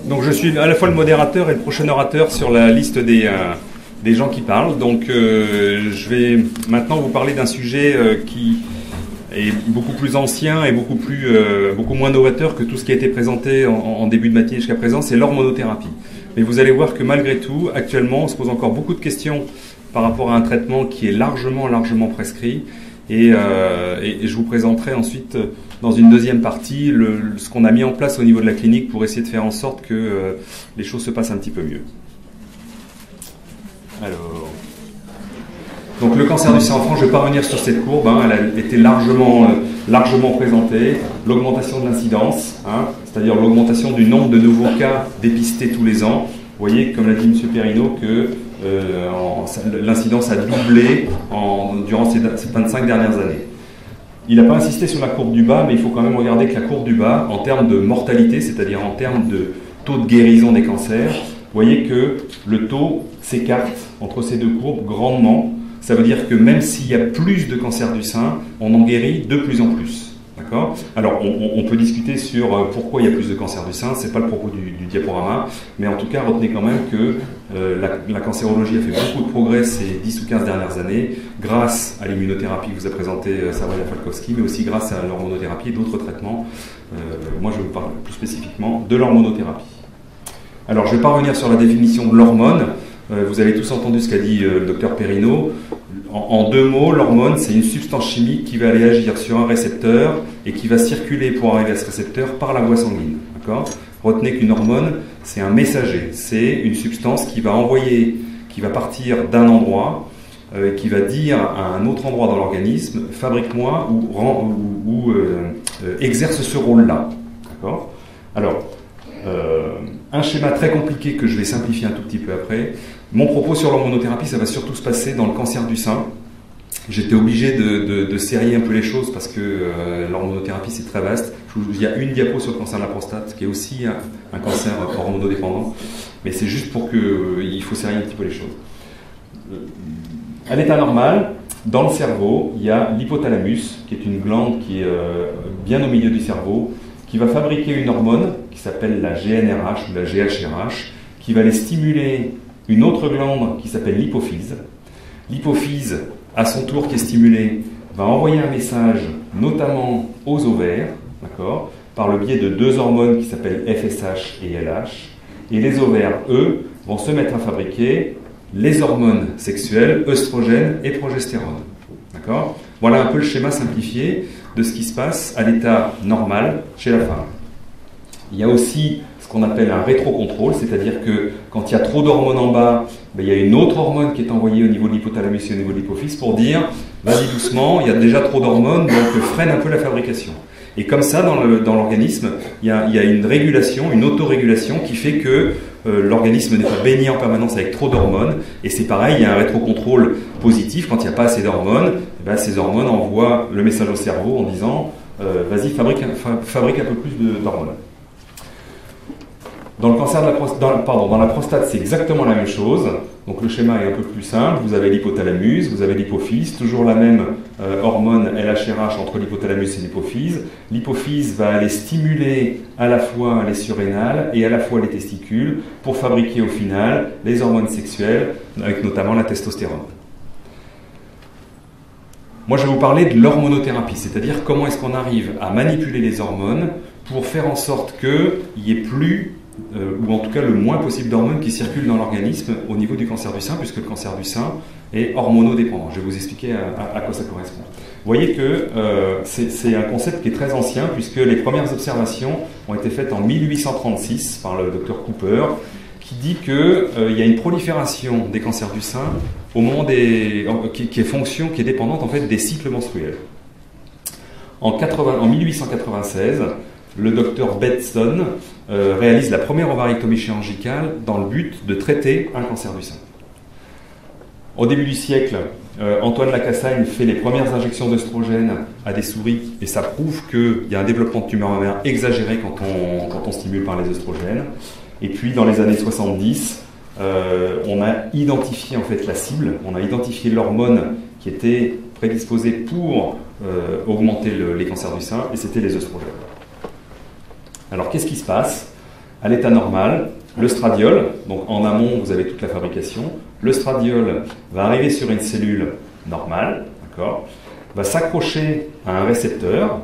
Donc je suis à la fois le modérateur et le prochain orateur sur la liste des gens qui parlent. Donc je vais maintenant vous parler d'un sujet qui est beaucoup plus ancien et beaucoup moins novateur que tout ce qui a été présenté en début de matinée jusqu'à présent, c'est l'hormonothérapie. Mais vous allez voir que malgré tout, actuellement, on se pose encore beaucoup de questions par rapport à un traitement qui est largement prescrit. Et je vous présenterai ensuite, dans une deuxième partie, ce qu'on a mis en place au niveau de la clinique pour essayer de faire en sorte que les choses se passent un petit peu mieux. Alors, donc le cancer du sein en France, je ne vais pas revenir sur cette courbe, elle a été largement présentée. L'augmentation de l'incidence, c'est-à-dire l'augmentation du nombre de nouveaux cas dépistés tous les ans. Vous voyez, comme l'a dit M. Perrineau, que l'incidence a doublé durant ces 25 dernières années. Il n'a pas insisté sur la courbe du bas, mais il faut quand même regarder que la courbe du bas, en termes de mortalité, c'est-à-dire en termes de taux de guérison des cancers, vous voyez que le taux s'écarte entre ces deux courbes grandement. Ça veut dire que même s'il y a plus de cancer du sein, on en guérit de plus en plus. D'accord ? Alors, on peut discuter sur pourquoi il y a plus de cancer du sein, ce n'est pas le propos du diaporama, mais en tout cas, retenez quand même que la cancérologie a fait beaucoup de progrès ces 10 ou 15 dernières années, grâce à l'immunothérapie que vous a présenté Sabrina Falkowski, mais aussi grâce à l'hormonothérapie et d'autres traitements. Moi, je vais vous parler plus spécifiquement de l'hormonothérapie. Alors, je ne vais pas revenir sur la définition de l'hormone. Vous avez tous entendu ce qu'a dit le docteur Perrineau. En deux mots, l'hormone, c'est une substance chimique qui va aller agir sur un récepteur et qui va circuler pour arriver à ce récepteur par la voie sanguine. D'accord ? Retenez qu'une hormone, c'est un messager. C'est une substance qui va partir d'un endroit, qui va dire à un autre endroit dans l'organisme, fabrique-moi ou exerce ce rôle-là. D'accord ? Alors, un schéma très compliqué que je vais simplifier un tout petit peu après. Mon propos sur l'hormonothérapie, ça va surtout se passer dans le cancer du sein. J'étais obligé de serrer un peu les choses parce que l'hormonothérapie, c'est très vaste. Il y a une diapo sur le cancer de la prostate, qui est aussi un cancer hormonodépendant. Mais c'est juste pour qu'il faut serrer un petit peu les choses. À l'état normal, dans le cerveau, il y a l'hypothalamus, qui est une glande qui est bien au milieu du cerveau, qui va fabriquer une hormone qui s'appelle la GnRH ou la GHRH, qui va aller stimuler une autre glande qui s'appelle l'hypophyse. L'hypophyse, à son tour qui est stimulée, va envoyer un message notamment aux ovaires, d'accord, par le biais de deux hormones qui s'appellent FSH et LH. Et les ovaires, eux, vont se mettre à fabriquer les hormones sexuelles, œstrogènes et progestérone. D'accord ? Voilà un peu le schéma simplifié de ce qui se passe à l'état normal chez la femme. Il y a aussi ce qu'on appelle un rétrocontrôle, c'est-à-dire que quand il y a trop d'hormones en bas, il y a une autre hormone qui est envoyée au niveau de l'hypothalamus et au niveau de l'hypophyse pour dire « vas-y doucement, il y a déjà trop d'hormones, donc freine un peu la fabrication ». Et comme ça, dans l'organisme, il y a une régulation, une autorégulation qui fait que l'organisme n'est pas baigné en permanence avec trop d'hormones. Et c'est pareil, il y a un rétrocontrôle positif. Quand il n'y a pas assez d'hormones, ces hormones envoient le message au cerveau en disant vas-y, fabrique un peu plus d'hormones. Dans le cancer dans la prostate, c'est exactement la même chose. Donc le schéma est un peu plus simple. Vous avez l'hypothalamus, vous avez l'hypophyse, toujours la même hormone LHRH entre l'hypothalamus et l'hypophyse. L'hypophyse va aller stimuler à la fois les surrénales et à la fois les testicules pour fabriquer au final les hormones sexuelles, avec notamment la testostérone. Moi, je vais vous parler de l'hormonothérapie, c'est-à-dire comment est-ce qu'on arrive à manipuler les hormones pour faire en sorte qu'il n'y ait plus ou en tout cas le moins possible d'hormones qui circulent dans l'organisme au niveau du cancer du sein, puisque le cancer du sein est hormonodépendant. Je vais vous expliquer à quoi ça correspond. Vous voyez que c'est un concept qui est très ancien, puisque les premières observations ont été faites en 1836 par le docteur Cooper, qui dit qu'il y a une prolifération des cancers du sein au moment qui est dépendante en fait des cycles menstruels. En 1896, le docteur Bedson réalise la première ovarectomie chirurgicale dans le but de traiter un cancer du sein. Au début du siècle, Antoine Lacassagne fait les premières injections d'œstrogène à des souris et ça prouve qu'il y a un développement de tumeurs mammaires exagéré quand on stimule par les œstrogènes. Et puis dans les années 70, on a identifié en fait la cible, on a identifié l'hormone qui était prédisposée pour augmenter les cancers du sein et c'était les œstrogènes. Alors qu'est-ce qui se passe ? à l'état normal, le stradiol, donc en amont vous avez toute la fabrication, le stradiol va arriver sur une cellule normale, d'accord, va s'accrocher à un récepteur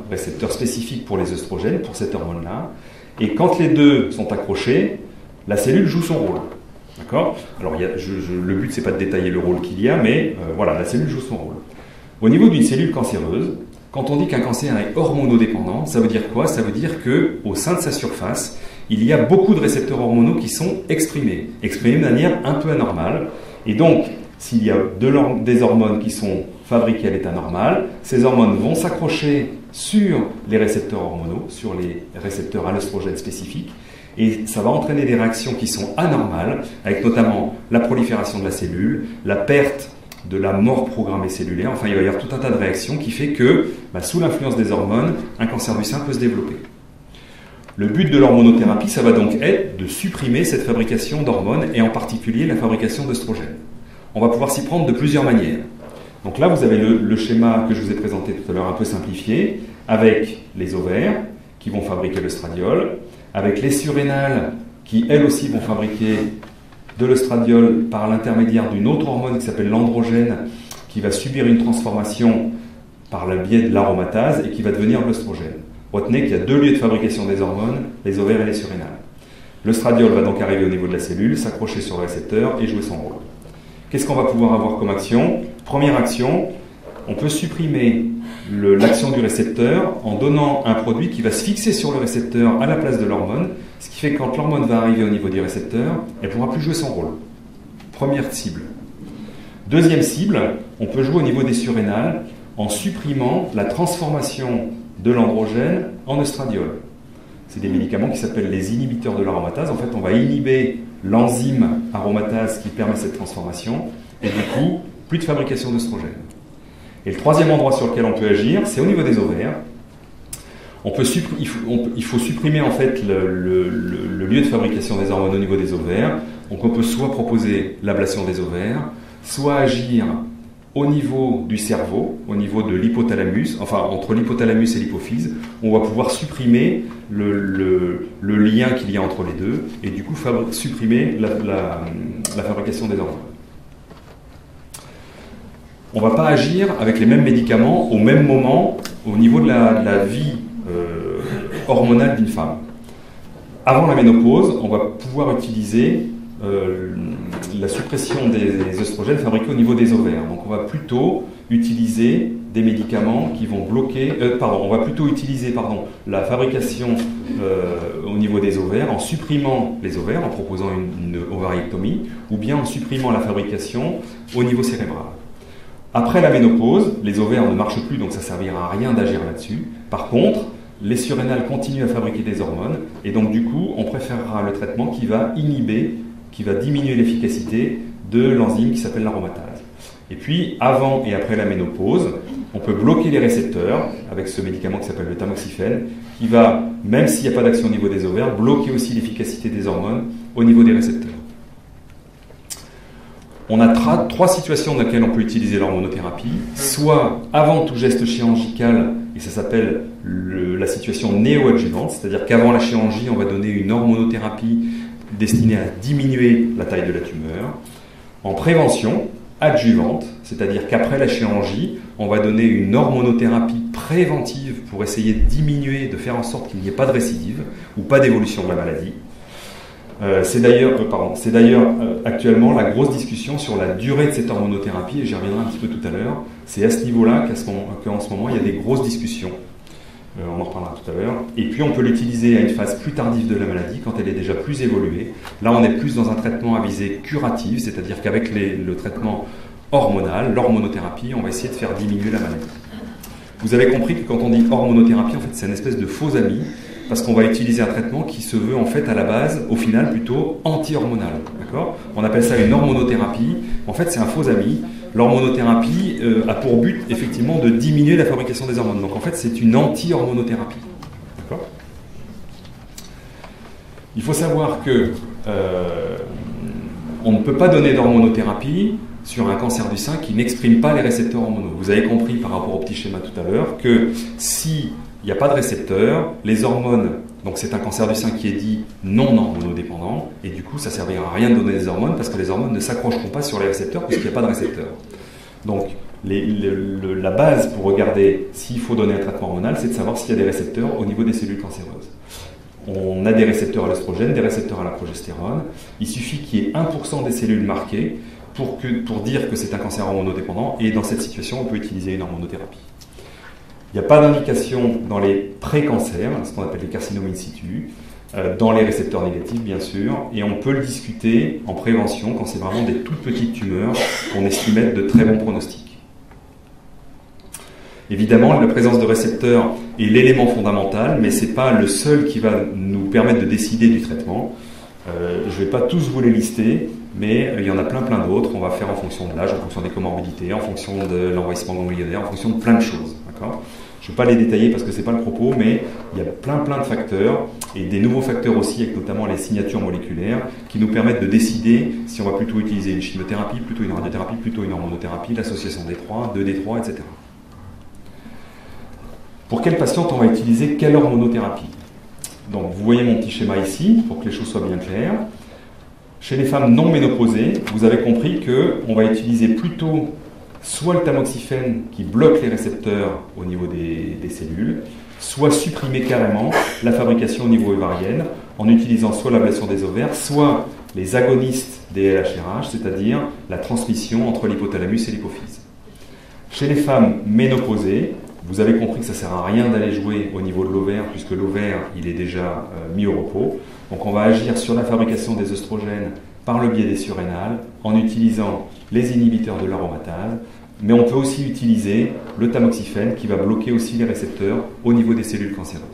spécifique pour les œstrogènes, pour cette hormone-là, et quand les deux sont accrochés, la cellule joue son rôle. D'accord ? Alors le but c'est pas de détailler le rôle qu'il y a, mais voilà, la cellule joue son rôle. Au niveau d'une cellule cancéreuse, quand on dit qu'un cancer est hormonodépendant, ça veut dire quoi? Ça veut dire qu'au sein de sa surface, il y a beaucoup de récepteurs hormonaux qui sont exprimés de manière un peu anormale. Et donc, s'il y a des hormones qui sont fabriquées à l'état normal, ces hormones vont s'accrocher sur les récepteurs hormonaux, sur les récepteurs à l'œstrogène spécifiques, et ça va entraîner des réactions qui sont anormales, avec notamment la prolifération de la cellule, la perte de la mort programmée cellulaire. Enfin, il va y avoir tout un tas de réactions qui fait que, sous l'influence des hormones, un cancer du sein peut se développer. Le but de l'hormonothérapie, ça va donc être de supprimer cette fabrication d'hormones, et en particulier la fabrication d'œstrogènes. On va pouvoir s'y prendre de plusieurs manières. Donc là, vous avez le schéma que je vous ai présenté tout à l'heure, un peu simplifié, avec les ovaires qui vont fabriquer l'œstradiol, avec les surrénales qui, elles aussi, vont fabriquer de l'œstradiol par l'intermédiaire d'une autre hormone qui s'appelle l'androgène, qui va subir une transformation par le biais de l'aromatase et qui va devenir de l'œstrogène. Retenez qu'il y a deux lieux de fabrication des hormones, les ovaires et les surrénales. L'œstradiol va donc arriver au niveau de la cellule, s'accrocher sur le récepteur et jouer son rôle. Qu'est-ce qu'on va pouvoir avoir comme action? Première action, on peut supprimer l'action du récepteur en donnant un produit qui va se fixer sur le récepteur à la place de l'hormone, ce qui fait que quand l'hormone va arriver au niveau du récepteur, elle ne pourra plus jouer son rôle. Première cible. Deuxième cible, on peut jouer au niveau des surrénales en supprimant la transformation de l'androgène en œstradiol. C'est des médicaments qui s'appellent les inhibiteurs de l'aromatase. En fait, on va inhiber l'enzyme aromatase qui permet cette transformation, et du coup, plus de fabrication d'œstrogène. Et le troisième endroit sur lequel on peut agir, c'est au niveau des ovaires. Il faut supprimer en fait le lieu de fabrication des hormones au niveau des ovaires. Donc on peut soit proposer l'ablation des ovaires, soit agir au niveau du cerveau, au niveau de l'hypothalamus, enfin entre l'hypothalamus et l'hypophyse, on va pouvoir supprimer le lien qu'il y a entre les deux, et du coup supprimer la fabrication des hormones. On ne va pas agir avec les mêmes médicaments au même moment au niveau de la vie hormonale d'une femme. Avant la ménopause, on va pouvoir utiliser la suppression des œstrogènes fabriqués au niveau des ovaires. Donc on va plutôt utiliser des médicaments qui vont bloquer... on va plutôt utiliser la fabrication au niveau des ovaires en supprimant les ovaires, en proposant une ovariectomie, ou bien en supprimant la fabrication au niveau cérébral. Après la ménopause, les ovaires ne marchent plus, donc ça ne servira à rien d'agir là-dessus. Par contre, les surrénales continuent à fabriquer des hormones, et donc du coup, on préférera le traitement qui va inhiber, qui va diminuer l'efficacité de l'enzyme qui s'appelle l'aromatase. Et puis, avant et après la ménopause, on peut bloquer les récepteurs avec ce médicament qui s'appelle le tamoxifène, qui va, même s'il n'y a pas d'action au niveau des ovaires, bloquer aussi l'efficacité des hormones au niveau des récepteurs. On a trois situations dans lesquelles on peut utiliser l'hormonothérapie, soit avant tout geste chirurgical, et ça s'appelle la situation néoadjuvante, c'est-à-dire qu'avant la chirurgie, on va donner une hormonothérapie destinée à diminuer la taille de la tumeur. En prévention adjuvante, c'est-à-dire qu'après la chirurgie, on va donner une hormonothérapie préventive pour essayer de diminuer, de faire en sorte qu'il n'y ait pas de récidive ou pas d'évolution de la maladie. C'est d'ailleurs actuellement la grosse discussion sur la durée de cette hormonothérapie, et j'y reviendrai un petit peu tout à l'heure. C'est à ce niveau-là qu'en ce moment, il y a des grosses discussions. On en reparlera tout à l'heure. Et puis on peut l'utiliser à une phase plus tardive de la maladie, quand elle est déjà plus évoluée. Là, on est plus dans un traitement à visée curative, c'est-à-dire qu'avec le traitement hormonal, l'hormonothérapie, on va essayer de faire diminuer la maladie. Vous avez compris que quand on dit hormonothérapie, en fait, c'est une espèce de faux ami, parce qu'on va utiliser un traitement qui se veut en fait à la base, au final, plutôt anti-hormonal. D'accord ? On appelle ça une hormonothérapie. En fait, c'est un faux ami. L'hormonothérapie a pour but, effectivement, de diminuer la fabrication des hormones. Donc, en fait, c'est une anti-hormonothérapie. D'accord ? Il faut savoir que on ne peut pas donner d'hormonothérapie sur un cancer du sein qui n'exprime pas les récepteurs hormonaux. Vous avez compris par rapport au petit schéma tout à l'heure que s'il n'y a pas de récepteur, les hormones Donc c'est un cancer du sein qui est dit non hormonodépendant, et du coup ça ne servira à rien de donner des hormones parce que les hormones ne s'accrocheront pas sur les récepteurs puisqu'il n'y a pas de récepteurs. Donc la base pour regarder s'il faut donner un traitement hormonal, c'est de savoir s'il y a des récepteurs au niveau des cellules cancéreuses. On a des récepteurs à l'estrogène, des récepteurs à la progestérone. Il suffit qu'il y ait 1% des cellules marquées pour dire que c'est un cancer hormonodépendant, et dans cette situation, on peut utiliser une hormonothérapie. Il n'y a pas d'indication dans les pré-cancers, ce qu'on appelle les carcinomes in situ, dans les récepteurs négatifs, bien sûr, et on peut le discuter en prévention quand c'est vraiment des toutes petites tumeurs qu'on estime être de très bons pronostics. Évidemment, la présence de récepteurs est l'élément fondamental, mais ce n'est pas le seul qui va nous permettre de décider du traitement. Je ne vais pas tous vous les lister, mais il y en a plein d'autres. On va faire en fonction de l'âge, en fonction des comorbidités, en fonction de l'envahissement ganglionnaire, en fonction de plein de choses. D'accord ? Je ne vais pas les détailler parce que ce n'est pas le propos, mais il y a plein de facteurs, et des nouveaux facteurs aussi, avec notamment les signatures moléculaires, qui nous permettent de décider si on va plutôt utiliser une chimiothérapie, plutôt une radiothérapie, plutôt une hormonothérapie, l'association des trois, 2D3, etc. Pour quelle patiente on va utiliser quelle hormonothérapie? Donc vous voyez mon petit schéma ici, pour que les choses soient bien claires. Chez les femmes non ménopausées, vous avez compris qu'on va utiliser plutôt soit le tamoxifène qui bloque les récepteurs au niveau des cellules, soit supprimer carrément la fabrication au niveau ovarienne en utilisant soit l'ablation des ovaires, soit les agonistes des LHRH, c'est-à-dire la transmission entre l'hypothalamus et l'hypophyse. Chez les femmes ménopausées, vous avez compris que ça ne sert à rien d'aller jouer au niveau de l'ovaire, puisque l'ovaire, il est déjà mis au repos. Donc on va agir sur la fabrication des œstrogènes par le biais des surrénales, en utilisant les inhibiteurs de l'aromatase, mais on peut aussi utiliser le tamoxifène qui va bloquer aussi les récepteurs au niveau des cellules cancéreuses.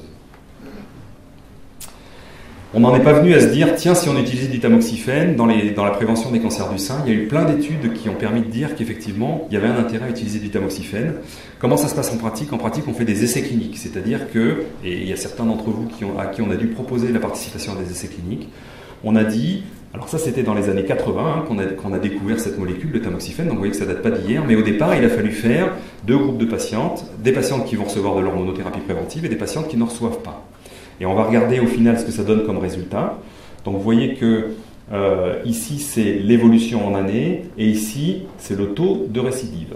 On n'en est pas venu à se dire, tiens, si on utilisait du tamoxifène dans la prévention des cancers du sein, il y a eu plein d'études qui ont permis de dire qu'effectivement, il y avait un intérêt à utiliser du tamoxifène. Comment ça se passe en pratique? En pratique, on fait des essais cliniques, c'est-à-dire que, et il y a certains d'entre vous à qui on a dû proposer la participation à des essais cliniques, on a dit, alors ça c'était dans les années 80 qu'on a découvert cette molécule, le tamoxifène, donc vous voyez que ça date pas d'hier, mais au départ, il a fallu faire 2 groupes de patientes, des patientes qui vont recevoir de l'hormonothérapie préventive et des patientes qui n'en reçoivent pas. Et on va regarder au final ce que ça donne comme résultat. Donc vous voyez que ici c'est l'évolution en années, et ici c'est le taux de récidive.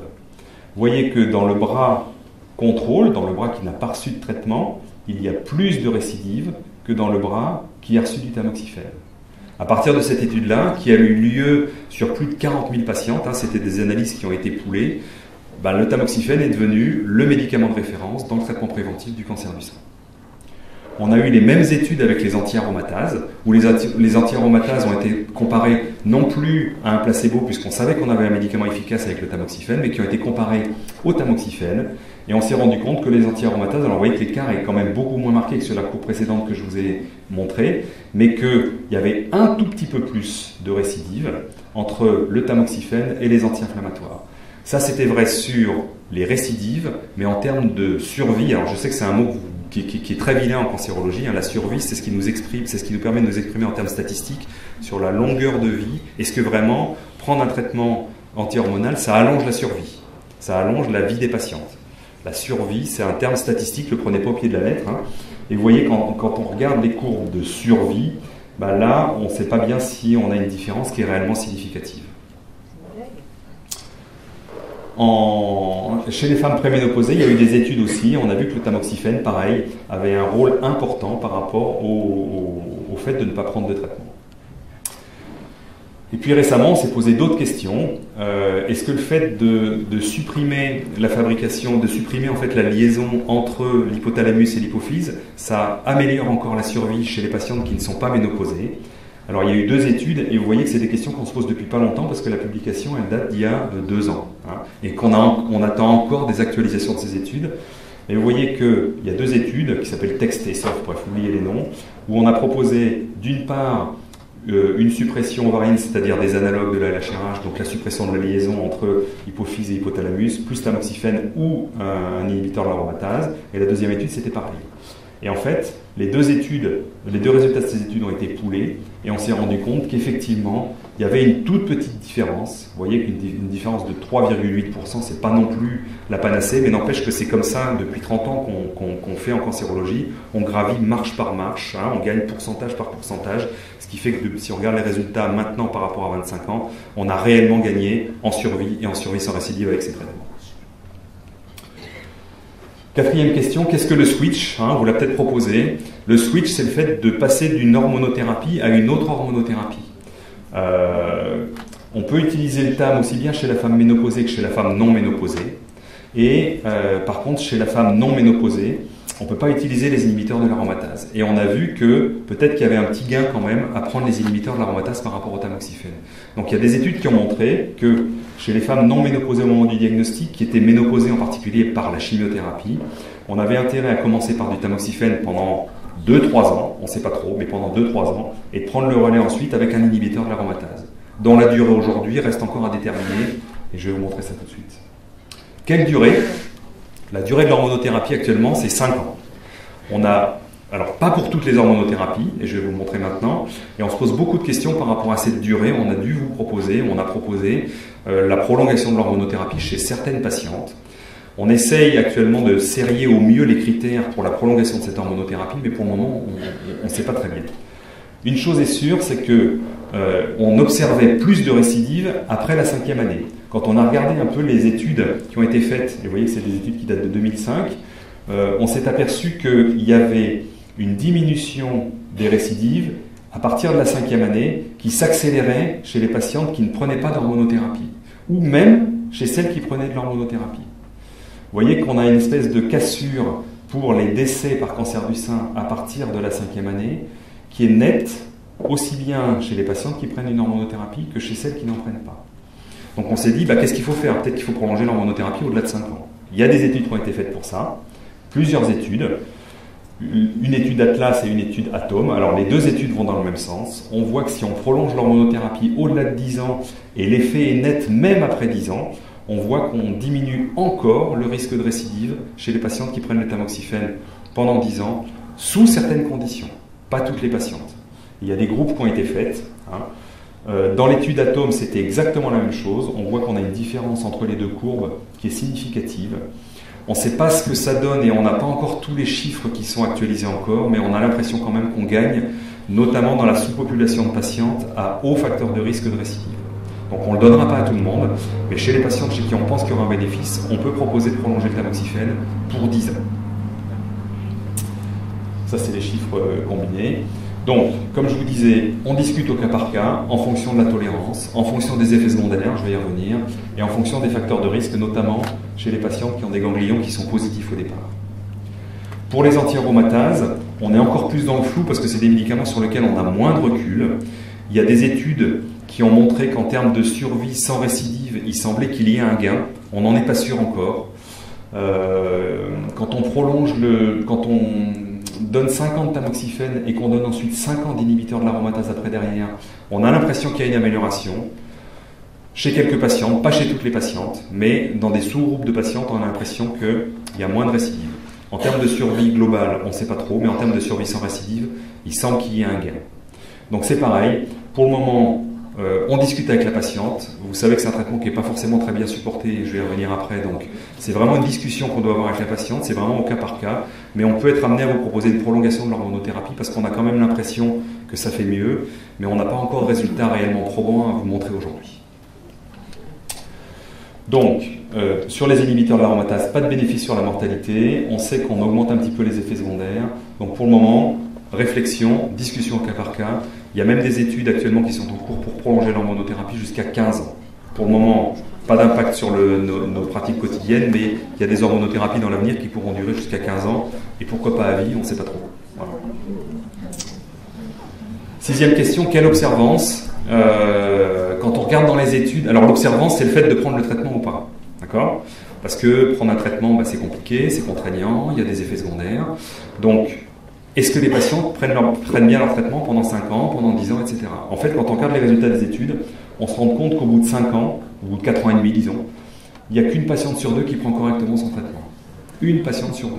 Vous voyez que dans le bras contrôle, dans le bras qui n'a pas reçu de traitement, il y a plus de récidive que dans le bras qui a reçu du tamoxifène. À partir de cette étude-là, qui a eu lieu sur plus de 40 000 patientes, c'était des analyses qui ont été poolées, le tamoxifène est devenu le médicament de référence dans le traitement préventif du cancer du sein. On a eu les mêmes études avec les anti-aromatases, où les anti-aromatases ont été comparées non plus à un placebo, puisqu'on savait qu'on avait un médicament efficace avec le tamoxifène, mais qui ont été comparées au tamoxifène. Et on s'est rendu compte que les anti-aromatases, alors vous voyez que l'écart est quand même beaucoup moins marqué que sur la courbe précédente que je vous ai montrée, mais qu'il y avait un tout petit peu plus de récidive entre le tamoxifène et les anti-inflammatoires. Ça, c'était vrai sur les récidives, mais en termes de survie, alors je sais que c'est un mot qui est très vilain en cancérologie, la survie, c'est ce qui nous exprime, c'est ce qui nous permet de nous exprimer en termes statistiques sur la longueur de vie. Est-ce que vraiment prendre un traitement anti-hormonal, ça allonge la survie, ça allonge la vie des patientes? La survie, c'est un terme statistique, ne le prenez pas au pied de la lettre. Et vous voyez, quand on regarde les courbes de survie, là, on ne sait pas bien si on a une différence qui est réellement significative. Chez les femmes préménopausées, il y a eu des études aussi. On a vu que le tamoxifène, pareil, avait un rôle important par rapport au fait de ne pas prendre de traitement. Et puis récemment, on s'est posé d'autres questions. Est-ce que le fait de supprimer la fabrication, de supprimer en fait la liaison entre l'hypothalamus et l'hypophyse, ça améliore encore la survie chez les patientes qui ne sont pas ménopausées? Alors il y a eu 2 études, et vous voyez que c'est des questions qu'on se pose depuis pas longtemps, parce que la publication, elle date d'il y a 2 ans. Et on attend encore des actualisations de ces études. Et vous voyez qu'il y a 2 études, qui s'appellent TEXT et SOF, bref, oubliez les noms, où on a proposé d'une part une suppression ovarienne, c'est-à-dire des analogues de la LHRH, donc la suppression de la liaison entre hypophyse et hypothalamus, plus tamoxifène ou un inhibiteur de l'aromatase. Et la deuxième étude, c'était pareil. Et en fait, les deux résultats de ces études ont été poolés, et on s'est rendu compte qu'effectivement, il y avait une toute petite différence. Vous voyez qu'une différence de 3,8%, c'est pas non plus la panacée, mais n'empêche que c'est comme ça depuis 30 ans qu'on fait en cancérologie. On gravit marche par marche, hein, on gagne pourcentage par pourcentage, ce qui fait que si on regarde les résultats maintenant par rapport à 25 ans, on a réellement gagné en survie et en survie sans récidive avec ces traitements. Quatrième question, qu'est-ce que le switch, hein, on vous l'a peut-être proposé. Le switch, c'est le fait de passer d'une hormonothérapie à une autre hormonothérapie. On peut utiliser le TAM aussi bien chez la femme ménopausée que chez la femme non ménopausée. Et par contre, chez la femme non ménopausée, on ne peut pas utiliser les inhibiteurs de l'aromatase. Et on a vu que peut-être qu'il y avait un petit gain quand même à prendre les inhibiteurs de l'aromatase par rapport au tamoxifène. Donc il y a des études qui ont montré que chez les femmes non ménopausées au moment du diagnostic, qui étaient ménopausées en particulier par la chimiothérapie, on avait intérêt à commencer par du tamoxifène pendant 2-3 ans, on ne sait pas trop, mais pendant 2-3 ans, et de prendre le relais ensuite avec un inhibiteur de l'aromatase, dont la durée aujourd'hui reste encore à déterminer, et je vais vous montrer ça tout de suite. Quelle durée? La durée de l'hormonothérapie actuellement, c'est 5 ans. On a, alors pas pour toutes les hormonothérapies, et je vais vous le montrer maintenant, et on se pose beaucoup de questions par rapport à cette durée. On a dû vous proposer, on a proposé la prolongation de l'hormonothérapie chez certaines patientes. On essaye actuellement de serrer au mieux les critères pour la prolongation de cette hormonothérapie, mais pour le moment, on ne sait pas très bien. Une chose est sûre, c'est que on observait plus de récidives après la 5e année. Quand on a regardé un peu les études qui ont été faites, et vous voyez que c'est des études qui datent de 2005, on s'est aperçu qu'il y avait une diminution des récidives à partir de la 5e année qui s'accélérait chez les patientes qui ne prenaient pas d'hormonothérapie, ou même chez celles qui prenaient de l'hormonothérapie. Vous voyez qu'on a une espèce de cassure pour les décès par cancer du sein à partir de la 5e année qui est nette aussi bien chez les patientes qui prennent une hormonothérapie que chez celles qui n'en prennent pas. Donc on s'est dit, qu'est-ce qu'il faut faire? Peut-être qu'il faut prolonger l'hormonothérapie au-delà de 5 ans. Il y a des études qui ont été faites pour ça, plusieurs études, une étude Atlas et une étude Atome. Alors les deux études vont dans le même sens. On voit que si on prolonge l'hormonothérapie au-delà de 10 ans, et l'effet est net même après 10 ans, on voit qu'on diminue encore le risque de récidive chez les patientes qui prennent le tamoxifène pendant 10 ans, sous certaines conditions. Pas toutes les patientes. Il y a des groupes qui ont été faits. Dans l'étude Atome, c'était exactement la même chose. On voit qu'on a une différence entre les deux courbes qui est significative. On ne sait pas ce que ça donne et on n'a pas encore tous les chiffres qui sont actualisés encore, mais on a l'impression quand même qu'on gagne, notamment dans la sous-population de patientes à haut facteur de risque de récidive. Donc on ne le donnera pas à tout le monde, mais chez les patientes chez qui on pense qu'il y aura un bénéfice, on peut proposer de prolonger le tamoxifène pour 10 ans. Ça, c'est les chiffres combinés. Donc, comme je vous disais, on discute au cas par cas, en fonction de la tolérance, en fonction des effets secondaires, je vais y revenir, et en fonction des facteurs de risque, notamment chez les patientes qui ont des ganglions qui sont positifs au départ. Pour les anti-aromatases, on est encore plus dans le flou parce que c'est des médicaments sur lesquels on a moins de recul. Il y a des études qui ont montré qu'en termes de survie sans récidive, il semblait qu'il y ait un gain. On n'en est pas sûr encore. Quand on prolonge quand on donne 5 ans de tamoxifène et qu'on donne ensuite 5 ans d'inhibiteur de l'aromatase après derrière, on a l'impression qu'il y a une amélioration. Chez quelques patientes, pas chez toutes les patientes, mais dans des sous-groupes de patientes, on a l'impression qu'il y a moins de récidive. En termes de survie globale, on ne sait pas trop, mais en termes de survie sans récidive, il semble qu'il y ait un gain. Donc c'est pareil, pour le moment, on discute avec la patiente. Vous savez que c'est un traitement qui n'est pas forcément très bien supporté, et je vais y revenir après, donc c'est vraiment une discussion qu'on doit avoir avec la patiente, c'est vraiment au cas par cas, mais on peut être amené à vous proposer une prolongation de l'hormonothérapie parce qu'on a quand même l'impression que ça fait mieux, mais on n'a pas encore de résultats réellement probants à vous montrer aujourd'hui. Donc, sur les inhibiteurs de l'aromatase, pas de bénéfice sur la mortalité, on sait qu'on augmente un petit peu les effets secondaires, donc pour le moment, réflexion, discussion au cas par cas. Il y a même des études actuellement qui sont en cours pour prolonger l'hormonothérapie jusqu'à 15 ans. Pour le moment, pas d'impact sur nos pratiques quotidiennes, mais il y a des hormonothérapies dans l'avenir qui pourront durer jusqu'à 15 ans, et pourquoi pas à vie, on ne sait pas trop. Voilà. 6e question, quelle observance quand on regarde dans les études, alors l'observance, c'est le fait de prendre le traitement ou pas. D'accord ? Parce que prendre un traitement, c'est compliqué, c'est contraignant, il y a des effets secondaires. Donc, est-ce que les patients prennent bien leur traitement pendant 5 ans, pendant 10 ans, etc. En fait, quand on regarde les résultats des études, on se rend compte qu'au bout de 5 ans, au bout de 4 ans et demi, disons, il n'y a qu'une patiente sur 2 qui prend correctement son traitement. Une patiente sur 2.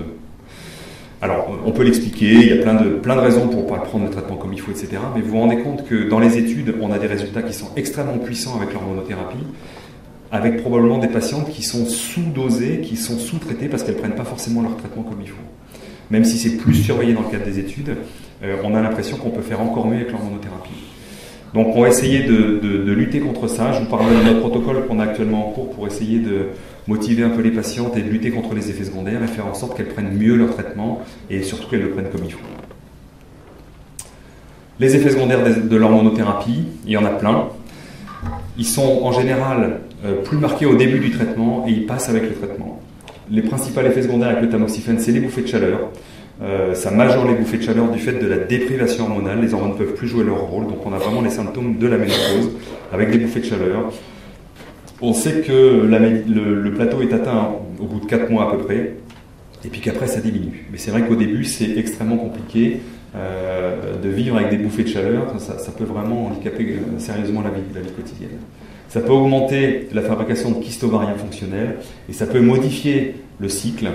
Alors, on peut l'expliquer, il y a plein de raisons pour ne pas prendre le traitement comme il faut, etc. Mais vous vous rendez compte que dans les études, on a des résultats qui sont extrêmement puissants avec l'hormonothérapie, avec probablement des patientes qui sont sous-dosées, qui sont sous-traitées parce qu'elles ne prennent pas forcément leur traitement comme il faut. Même si c'est plus surveillé dans le cadre des études, on a l'impression qu'on peut faire encore mieux avec l'hormonothérapie. Donc on va essayer de lutter contre ça. Je vous parlerai de notre protocole qu'on a actuellement en cours pour essayer de motiver un peu les patientes et de lutter contre les effets secondaires et faire en sorte qu'elles prennent mieux leur traitement et surtout qu'elles le prennent comme il faut. Les effets secondaires de l'hormonothérapie, il y en a plein. Ils sont en général plus marqués au début du traitement et ils passent avec le traitement. Les principaux effets secondaires avec le tamoxifène, c'est les bouffées de chaleur. Ça majeure les bouffées de chaleur du fait de la déprivation hormonale. Les hormones ne peuvent plus jouer leur rôle, donc on a vraiment les symptômes de la ménopause avec des bouffées de chaleur. On sait que le plateau est atteint au bout de 4 mois à peu près, et puis qu'après ça diminue. Mais c'est vrai qu'au début c'est extrêmement compliqué de vivre avec des bouffées de chaleur. Ça peut vraiment handicaper sérieusement la vie quotidienne. Ça peut augmenter la fabrication de kystes ovariens fonctionnels et ça peut modifier le cycle.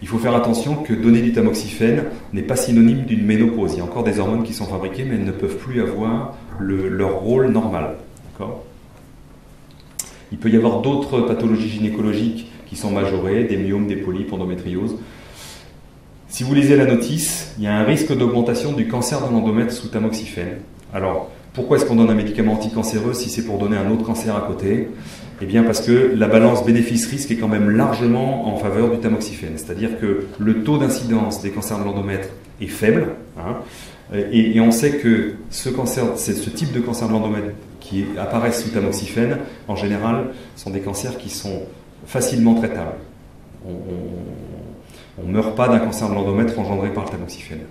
Il faut faire attention que donner du tamoxifène n'est pas synonyme d'une ménopause. Il y a encore des hormones qui sont fabriquées, mais elles ne peuvent plus avoir leur rôle normal. D'accord ? Il peut y avoir d'autres pathologies gynécologiques qui sont majorées, des myomes, des polypes, endométriose. Si vous lisez la notice, il y a un risque d'augmentation du cancer de l'endomètre sous tamoxifène. Alors, pourquoi est-ce qu'on donne un médicament anticancéreux si c'est pour donner un autre cancer à côté ? Eh bien parce que la balance bénéfice-risque est quand même largement en faveur du tamoxifène. C'est-à-dire que le taux d'incidence des cancers de l'endomètre est faible. Et on sait que ce type de cancer de l'endomètre qui apparaissent sous tamoxifène, en général, sont des cancers qui sont facilement traitables. On ne meurt pas d'un cancer de l'endomètre engendré par le tamoxifène.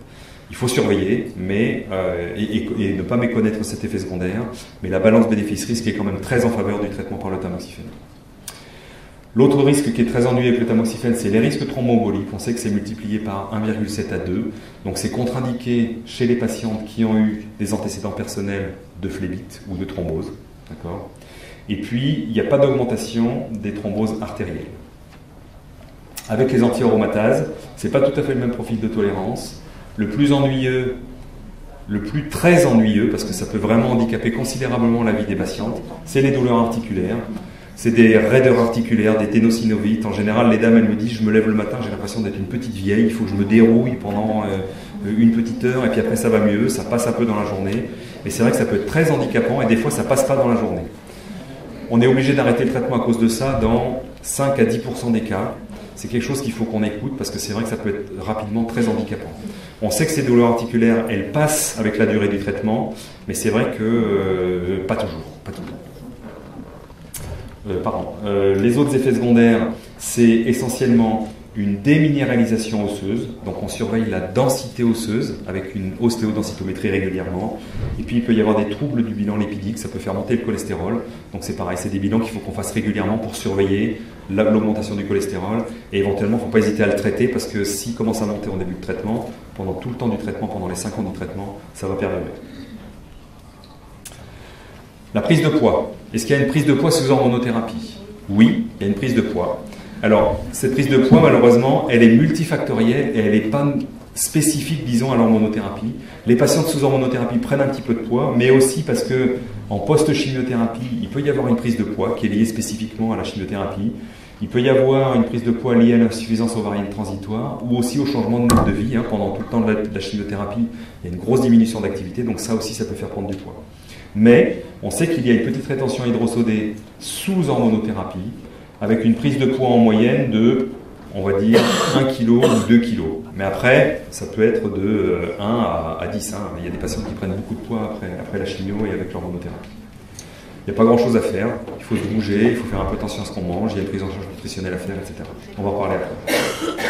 Il faut surveiller, et ne pas méconnaître cet effet secondaire, mais la balance bénéfice-risque est quand même très en faveur du traitement par le tamoxifène. L'autre risque qui est très ennuyeux avec le tamoxifène, c'est les risques thromboemboliques. On sait que c'est multiplié par 1,7 à 2. Donc c'est contre-indiqué chez les patientes qui ont eu des antécédents personnels de phlébite ou de thrombose. D'accord ? Et puis, il n'y a pas d'augmentation des thromboses artérielles. Avec les anti-aromatases, ce n'est pas tout à fait le même profil de tolérance. Le plus ennuyeux, très ennuyeux, parce que ça peut vraiment handicaper considérablement la vie des patientes, c'est les douleurs articulaires. C'est des raideurs articulaires, des ténosynovites. En général, les dames, elles me disent, je me lève le matin, j'ai l'impression d'être une petite vieille, il faut que je me dérouille pendant une petite heure, et puis après ça va mieux, ça passe un peu dans la journée. Mais c'est vrai que ça peut être très handicapant, et des fois ça passe pas dans la journée. On est obligé d'arrêter le traitement à cause de ça dans 5 à 10% des cas. C'est quelque chose qu'il faut qu'on écoute, parce que c'est vrai que ça peut être rapidement très handicapant. On sait que ces douleurs articulaires, elles passent avec la durée du traitement, mais c'est vrai que pas toujours. Les autres effets secondaires, c'est essentiellement une déminéralisation osseuse. Donc on surveille la densité osseuse avec une ostéodensitométrie régulièrement. Et puis il peut y avoir des troubles du bilan lipidique, ça peut faire monter le cholestérol. Donc c'est pareil, c'est des bilans qu'il faut qu'on fasse régulièrement pour surveiller l'augmentation du cholestérol. Et éventuellement, il ne faut pas hésiter à le traiter parce que s'il commence à monter en début de traitement, pendant tout le temps du traitement, pendant les 5 ans du traitement, ça va perdurer. La prise de poids. Est-ce qu'il y a une prise de poids sous hormonothérapie ? Oui, il y a une prise de poids. Alors, cette prise de poids, malheureusement, elle est multifactorielle et elle n'est pas spécifique, disons, à l'hormonothérapie. Les patientes sous hormonothérapie prennent un petit peu de poids, mais aussi parce que en post-chimiothérapie, il peut y avoir une prise de poids qui est liée spécifiquement à la chimiothérapie. Il peut y avoir une prise de poids liée à l'insuffisance ovarienne transitoire ou aussi au changement de mode de vie. Pendant tout le temps de la chimiothérapie, il y a une grosse diminution d'activité, donc ça aussi, ça peut faire prendre du poids. Mais on sait qu'il y a une petite rétention hydrosodée sous hormonothérapie, avec une prise de poids en moyenne de, on va dire, 1 kg ou 2 kg. Mais après, ça peut être de 1 à 10. Il y a des patients qui prennent beaucoup de poids après la chimio et avec l'hormonothérapie. Il n'y a pas grand-chose à faire. Il faut se bouger, il faut faire un peu attention à ce qu'on mange, il y a une prise en charge nutritionnelle à faire, etc. On va en parler après.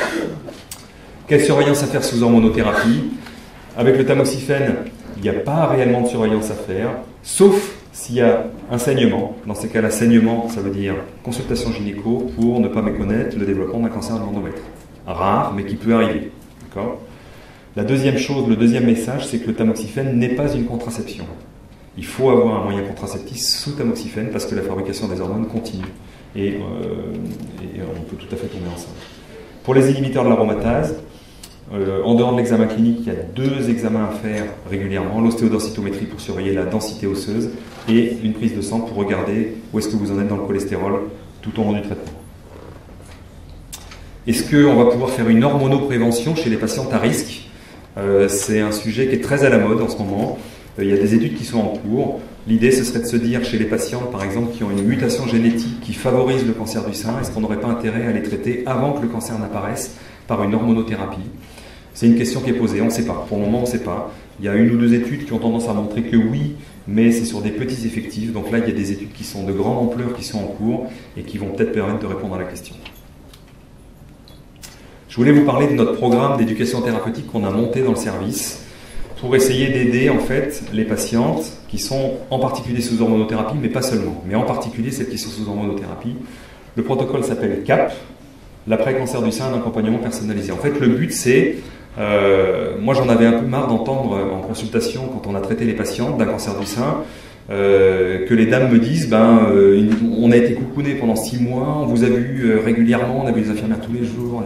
Quelle surveillance à faire sous hormonothérapie ? Avec le tamoxifène, il n'y a pas réellement de surveillance à faire, sauf s'il y a un saignement. Dans ces cas-là, saignement, ça veut dire consultation gynéco pour ne pas méconnaître le développement d'un cancer de l'endomètre. Rare, mais qui peut arriver. D'accord ? La deuxième chose, le deuxième message, c'est que le tamoxifène n'est pas une contraception. Il faut avoir un moyen contraceptif sous tamoxifène parce que la fabrication des hormones continue. Et on peut tout à fait tomber enceinte. Pour les inhibiteurs de l'aromatase, En dehors de l'examen clinique, il y a 2 examens à faire régulièrement, l'ostéodensitométrie pour surveiller la densité osseuse et une prise de sang pour regarder où est-ce que vous en êtes dans le cholestérol tout au long du traitement. Est-ce qu'on va pouvoir faire une hormonoprévention chez les patientes à risque? C'est un sujet qui est très à la mode en ce moment. Il y a des études qui sont en cours. L'idée, ce serait de se dire chez les patientes, par exemple, qui ont une mutation génétique qui favorise le cancer du sein, est-ce qu'on n'aurait pas intérêt à les traiter avant que le cancer n'apparaisse par une hormonothérapie? C'est une question qui est posée, on ne sait pas. Pour le moment, on ne sait pas. Il y a 1 ou 2 études qui ont tendance à montrer que oui, mais c'est sur des petits effectifs. Donc là, il y a des études qui sont de grande ampleur, qui sont en cours et qui vont peut-être permettre de répondre à la question. Je voulais vous parler de notre programme d'éducation thérapeutique qu'on a monté dans le service pour essayer d'aider en fait les patientes qui sont en particulier sous hormonothérapie, mais pas seulement, mais en particulier celles qui sont sous hormonothérapie. Le protocole s'appelle CAP, l'après-cancer du sein, un accompagnement personnalisé. En fait, le but c'est, moi j'en avais un peu marre d'entendre en consultation quand on a traité les patientes d'un cancer du sein, que les dames me disent on a été coucouné pendant 6 mois, on vous a vu régulièrement, on a vu les infirmières tous les jours,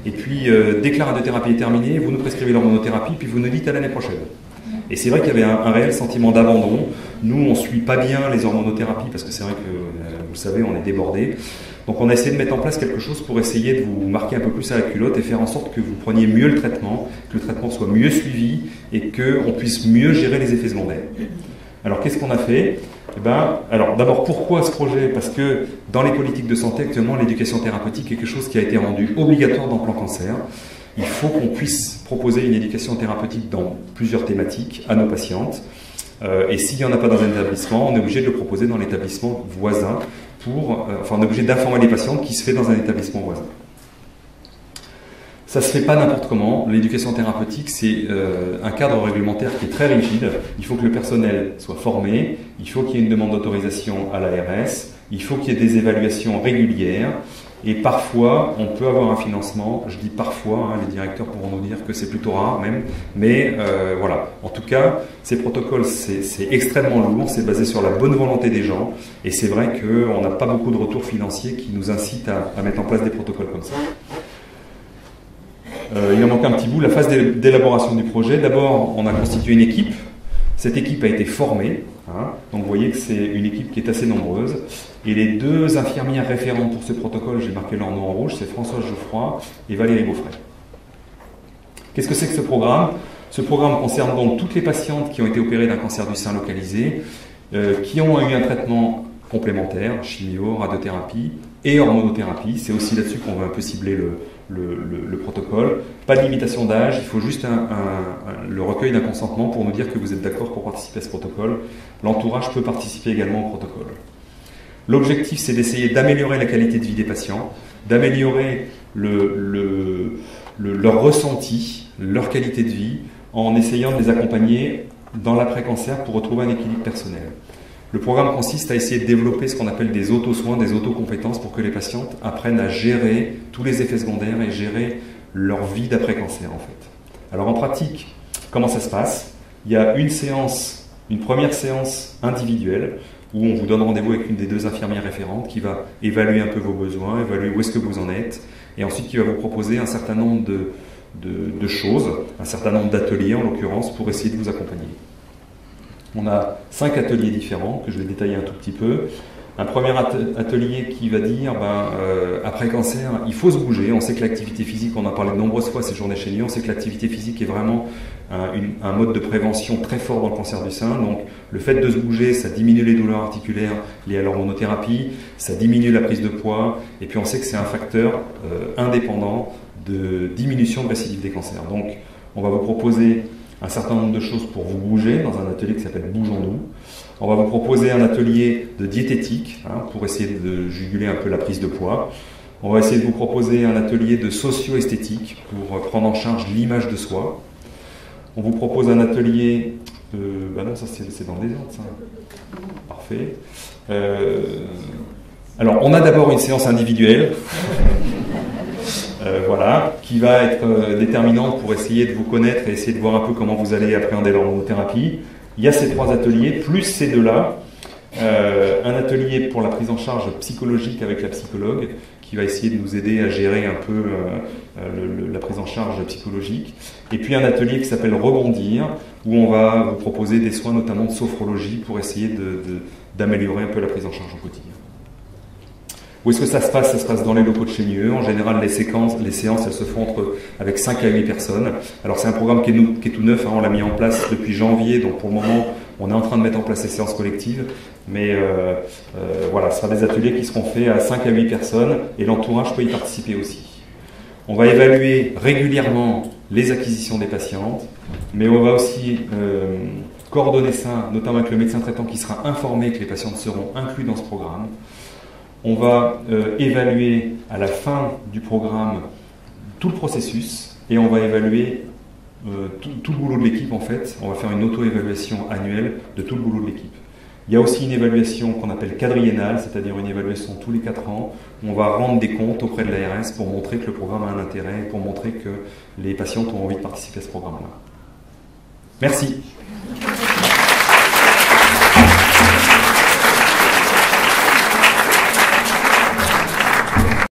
et puis dès que la radiothérapie est terminée, vous nous prescrivez l'hormonothérapie, puis vous nous dites à l'année prochaine. Et c'est vrai qu'il y avait un réel sentiment d'abandon. Nous, on ne suit pas bien les hormonothérapies parce que c'est vrai que, vous le savez, on est débordé. Donc on a essayé de mettre en place quelque chose pour essayer de vous marquer un peu plus à la culotte et faire en sorte que vous preniez mieux le traitement, que le traitement soit mieux suivi et qu'on puisse mieux gérer les effets secondaires. Alors qu'est-ce qu'on a fait? Alors d'abord, pourquoi ce projet? Parce que dans les politiques de santé actuellement, l'éducation thérapeutique est quelque chose qui a été rendu obligatoire dans le plan cancer. Il faut qu'on puisse proposer une éducation thérapeutique dans plusieurs thématiques à nos patientes. Et s'il n'y en a pas dans un établissement, on est obligé de le proposer dans l'établissement voisin on est obligé d'informer les patientes qui se fait dans un établissement voisin. Ça ne se fait pas n'importe comment. L'éducation thérapeutique, c'est un cadre réglementaire qui est très rigide. Il faut que le personnel soit formé, il faut qu'il y ait une demande d'autorisation à l'ARS, il faut qu'il y ait des évaluations régulières, et parfois, on peut avoir un financement. Je dis parfois, les directeurs pourront nous dire que c'est plutôt rare même, mais voilà. En tout cas, ces protocoles, c'est extrêmement lourd, c'est basé sur la bonne volonté des gens, et c'est vrai qu'on n'a pas beaucoup de retours financiers qui nous incitent à mettre en place des protocoles comme ça. Il en manque un petit bout, la phase d'élaboration du projet. D'abord, on a constitué une équipe. Cette équipe a été formée. Donc vous voyez que c'est une équipe qui est assez nombreuse. Et les 2 infirmières référentes pour ce protocole, j'ai marqué leur nom en rouge, c'est Françoise Geoffroy et Valérie Beaufray. Qu'est-ce que c'est que ce programme? Ce programme concerne donc toutes les patientes qui ont été opérées d'un cancer du sein localisé, qui ont eu un traitement complémentaire, chimio, radiothérapie et hormonothérapie. C'est aussi là-dessus qu'on va un peu cibler le protocole. Pas de limitation d'âge, il faut juste le recueil d'un consentement pour nous dire que vous êtes d'accord pour participer à ce protocole. L'entourage peut participer également au protocole. L'objectif, c'est d'essayer d'améliorer la qualité de vie des patients, d'améliorer leur ressenti, leur qualité de vie, en essayant de les accompagner dans l'après-cancer pour retrouver un équilibre personnel. Le programme consiste à essayer de développer ce qu'on appelle des auto-soins, des auto-compétences pour que les patientes apprennent à gérer tous les effets secondaires et gérer leur vie d'après-cancer en fait. Alors en pratique, comment ça se passe? Il y a une première séance individuelle où on vous donne rendez-vous avec une des 2 infirmières référentes qui va évaluer un peu vos besoins, évaluer où est-ce que vous en êtes, et ensuite qui va vous proposer un certain nombre de choses, un certain nombre d'ateliers en l'occurrence, pour essayer de vous accompagner. On a 5 ateliers différents que je vais détailler un tout petit peu. Un premier atelier qui va dire après cancer, il faut se bouger. On sait que l'activité physique, on en a parlé de nombreuses fois ces journées chez nous, on sait que l'activité physique est vraiment un mode de prévention très fort dans le cancer du sein. Donc le fait de se bouger, ça diminue les douleurs articulaires liées à l'hormonothérapie, ça diminue la prise de poids, et puis on sait que c'est un facteur indépendant de diminution de récidive des cancers. Donc on va vous proposer un certain nombre de choses pour vous bouger dans un atelier qui s'appelle Bougeons-nous. On va vous proposer un atelier de diététique pour essayer de juguler un peu la prise de poids. On va essayer de vous proposer un atelier de socio-esthétique pour prendre en charge l'image de soi. On vous propose un atelier de... non, ça c'est dans le désordre, ça. Parfait. Alors, on a d'abord une séance individuelle. Qui va être déterminante pour essayer de vous connaître et essayer de voir un peu comment vous allez appréhender l'hormonothérapie. Il y a ces 3 ateliers, plus ces 2-là, un atelier pour la prise en charge psychologique avec la psychologue, qui va essayer de nous aider à gérer un peu la prise en charge psychologique. Et puis un atelier qui s'appelle Rebondir, où on va vous proposer des soins notamment de sophrologie pour essayer d'améliorer un peu la prise en charge au quotidien. Où est-ce que ça se passe? Ça se passe dans les locaux de chez Mieux. En général, les séances, elles se font avec 5 à 8 personnes. Alors c'est un programme qui est tout neuf, hein, on l'a mis en place depuis janvier, donc pour le moment, on est en train de mettre en place ces séances collectives. Mais voilà, ce sera des ateliers qui seront faits à 5 à 8 personnes, et l'entourage peut y participer aussi. On va évaluer régulièrement les acquisitions des patientes, mais on va aussi coordonner ça, notamment avec le médecin traitant qui sera informé que les patientes seront inclus dans ce programme. On va évaluer à la fin du programme tout le processus, et on va évaluer tout le boulot de l'équipe en fait. On va faire une auto-évaluation annuelle de tout le boulot de l'équipe. Il y a aussi une évaluation qu'on appelle quadriennale, c'est-à-dire une évaluation tous les 4 ans. On va rendre des comptes auprès de l'ARS pour montrer que le programme a un intérêt, pour montrer que les patientes ont envie de participer à ce programme-là. Merci.